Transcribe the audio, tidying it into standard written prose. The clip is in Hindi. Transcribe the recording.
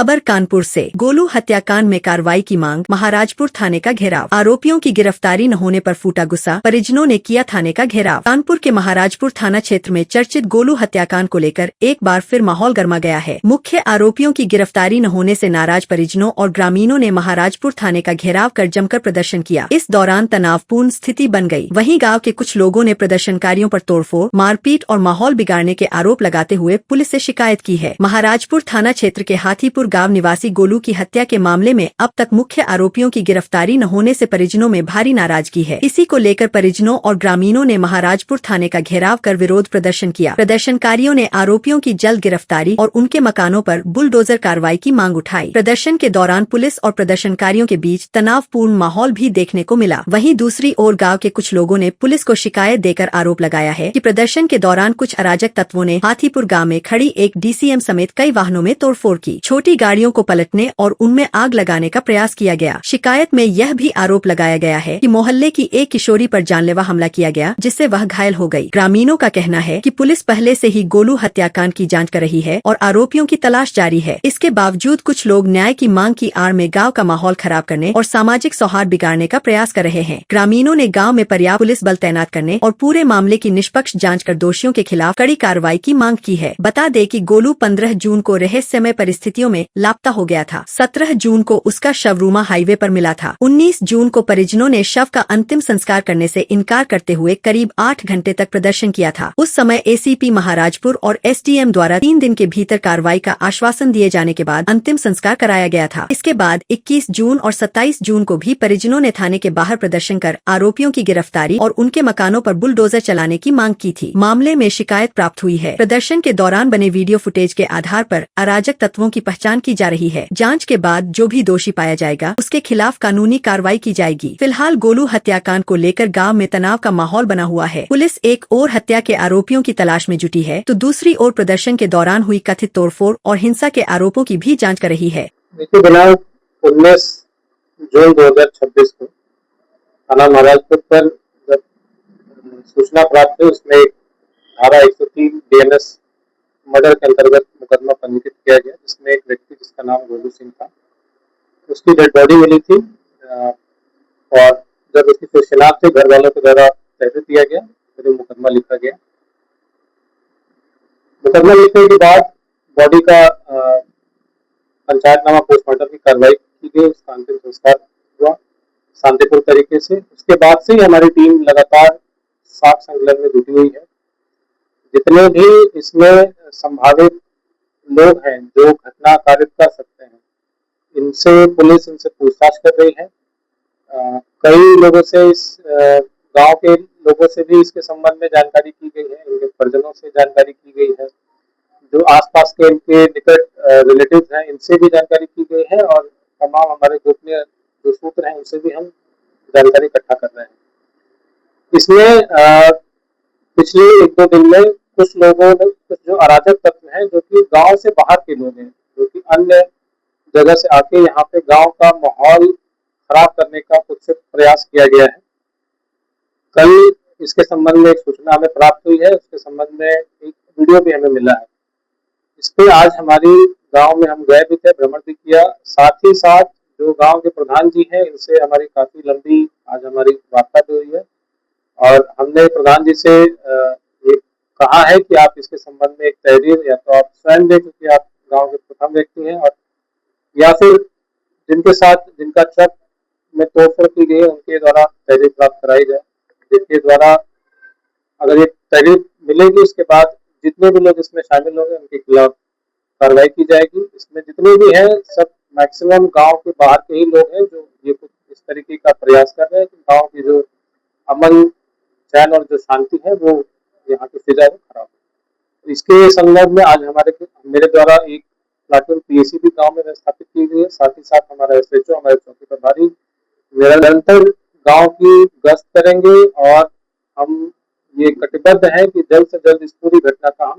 खबर कानपुर से। गोलू हत्याकांड में कार्रवाई की मांग, महाराजपुर थाने का घेराव। आरोपियों की गिरफ्तारी न होने पर फूटा गुस्सा, परिजनों ने किया थाने का घेराव। कानपुर के महाराजपुर थाना क्षेत्र में चर्चित गोलू हत्याकांड को लेकर एक बार फिर माहौल गर्मा गया है। मुख्य आरोपियों की गिरफ्तारी न होने से नाराज परिजनों और ग्रामीणों ने महाराजपुर थाने का घेराव कर जमकर प्रदर्शन किया। इस दौरान तनावपूर्ण स्थिति बन गई। वहीं गाँव के कुछ लोगों ने प्रदर्शनकारियों पर तोड़फोड़, मारपीट और माहौल बिगाड़ने के आरोप लगाते हुए पुलिस से शिकायत की है। महाराजपुर थाना क्षेत्र के हाथीपुर गांव निवासी गोलू की हत्या के मामले में अब तक मुख्य आरोपियों की गिरफ्तारी न होने से परिजनों में भारी नाराजगी है। इसी को लेकर परिजनों और ग्रामीणों ने महाराजपुर थाने का घेराव कर विरोध प्रदर्शन किया। प्रदर्शनकारियों ने आरोपियों की जल्द गिरफ्तारी और उनके मकानों पर बुलडोजर कार्रवाई की मांग उठाई। प्रदर्शन के दौरान पुलिस और प्रदर्शनकारियों के बीच तनावपूर्ण माहौल भी देखने को मिला। वहीं दूसरी ओर गाँव के कुछ लोगों ने पुलिस को शिकायत देकर आरोप लगाया है कि प्रदर्शन के दौरान कुछ अराजक तत्वों ने हाथीपुर गाँव में खड़ी एक DCM समेत कई वाहनों में तोड़फोड़ की, छोटी गाड़ियों को पलटने और उनमें आग लगाने का प्रयास किया गया। शिकायत में यह भी आरोप लगाया गया है कि मोहल्ले की एक किशोरी पर जानलेवा हमला किया गया, जिससे वह घायल हो गई। ग्रामीणों का कहना है कि पुलिस पहले से ही गोलू हत्याकांड की जांच कर रही है और आरोपियों की तलाश जारी है। इसके बावजूद कुछ लोग न्याय की मांग की आड़ में गाँव का माहौल खराब करने और सामाजिक सौहार्द बिगाड़ने का प्रयास कर रहे हैं। ग्रामीणों ने गाँव में पर्याप्त पुलिस बल तैनात करने और पूरे मामले की निष्पक्ष जाँच कर दोषियों के खिलाफ कड़ी कार्रवाई की मांग की है। बता दें कि गोलू 15 जून को रहस्यमय परिस्थितियों में लापता हो गया था। 17 जून को उसका शव रूमा हाईवे पर मिला था। 19 जून को परिजनों ने शव का अंतिम संस्कार करने से इनकार करते हुए करीब 8 घंटे तक प्रदर्शन किया था। उस समय ACP महाराजपुर और SDM द्वारा 3 दिन के भीतर कार्रवाई का आश्वासन दिए जाने के बाद अंतिम संस्कार कराया गया था। इसके बाद 21 जून और 27 जून को भी परिजनों ने थाने के बाहर प्रदर्शन कर आरोपियों की गिरफ्तारी और उनके मकानों पर बुलडोजर चलाने की मांग की थी। मामले में शिकायत प्राप्त हुई है। प्रदर्शन के दौरान बने वीडियो फुटेज के आधार पर अराजक तत्वों की पहचान की जा रही है। जांच के बाद जो भी दोषी पाया जाएगा उसके खिलाफ कानूनी कार्रवाई की जाएगी। फिलहाल गोलू हत्याकांड को लेकर गांव में तनाव का माहौल बना हुआ है। पुलिस एक ओर हत्या के आरोपियों की तलाश में जुटी है, तो दूसरी ओर प्रदर्शन के दौरान हुई कथित तोड़फोड़ और हिंसा के आरोपों की भी जाँच कर रही है। दिनांक 19 जून 2026 को थाना महाराजपुर पर जब सूचना प्राप्त हुई, उसमें धारा 103 BNS मर्डर के अंतर्गत मुकदमा पंजीकृत किया गया, जिसमें एक व्यक्ति जिसका नाम गोलू सिंह था, उसकी डेड बॉडी मिली थी और जब उसकी फिर शिनाख्त घर वालों के द्वारा तहरीर दिया गया फिर मुकदमा लिखा गया। मुकदमा लिखने के बाद बॉडी का पंचायतनामा पोस्टमार्टम की कार्रवाई की गई, उसका अंतिम संस्कार हुआ शांतिपूर्ण तरीके से। उसके बाद से ही हमारी टीम लगातार साफ संकलन में जुटी हुई है। जितने भी इसमें संभावित लोग हैं जो घटना कारित कर सकते हैं, इनसे पुलिस इनसे पूछताछ कर रही है। कई लोगों से इस गांव के लोगों से भी इसके संबंध में जानकारी की गई है, इनके परिजनों से जानकारी की गई है, जो आसपास के इनके निकट रिलेटिव्स हैं इनसे भी जानकारी की गई है और तमाम हमारे गोपनीय जो सूत्र हैं उनसे भी हम जानकारी इकट्ठा कर रहे हैं। इसमें पिछले 1-2 दिन में कुछ लोगों ने, कुछ जो अराजक तत्व हैं जो कि गांव से बाहर के लोग हैं, जो कि अन्य जगह से आके यहाँ पे गांव का माहौल खराब करने का कुछ प्रयास किया गया है। कल इसके संबंध में एक सूचना हमें प्राप्त हुई है, उसके संबंध में एक वीडियो भी हमें मिला है। इस पे आज हमारी गांव में हम गए भी थे, भ्रमण भी किया। साथ ही साथ जो गांव के प्रधान जी हैं इनसे हमारी काफी लंबी आज हमारी वार्ता भी हुई है और हमने प्रधान जी से ये कहा है कि आप इसके संबंध में एक तहरीर या तो आप स्वयं दें, क्योंकि आप गांव के प्रथम व्यक्ति हैं, और या फिर जिनके साथ जिनका ट्रक में तोड़फोड़ की गई है उनके द्वारा तहरीर प्राप्त कराई जाए, जिनके द्वारा अगर ये तहरीर मिलेगी उसके बाद जितने भी लोग इसमें शामिल होंगे उनके खिलाफ कार्रवाई की जाएगी। इसमें जितने भी हैं सब मैक्सिमम गांव के बाहर के ही लोग हैं जो ये कुछ इस तरीके का प्रयास कर रहे हैं कि गांव की जो अमन चैन और जो शांति है वो यहाँ की फिजा है खराब है। इसके संदर्भ में आज मेरे द्वारा एक प्लाटून PAC भी गाँव में स्थापित की गई है। साथ ही साथ हमारा SHO, हमारे चौकी प्रभारी निरंतर गाँव की गश्त करेंगे और हम ये कटिबद्ध है कि जल्द से जल्द इस पूरी घटना का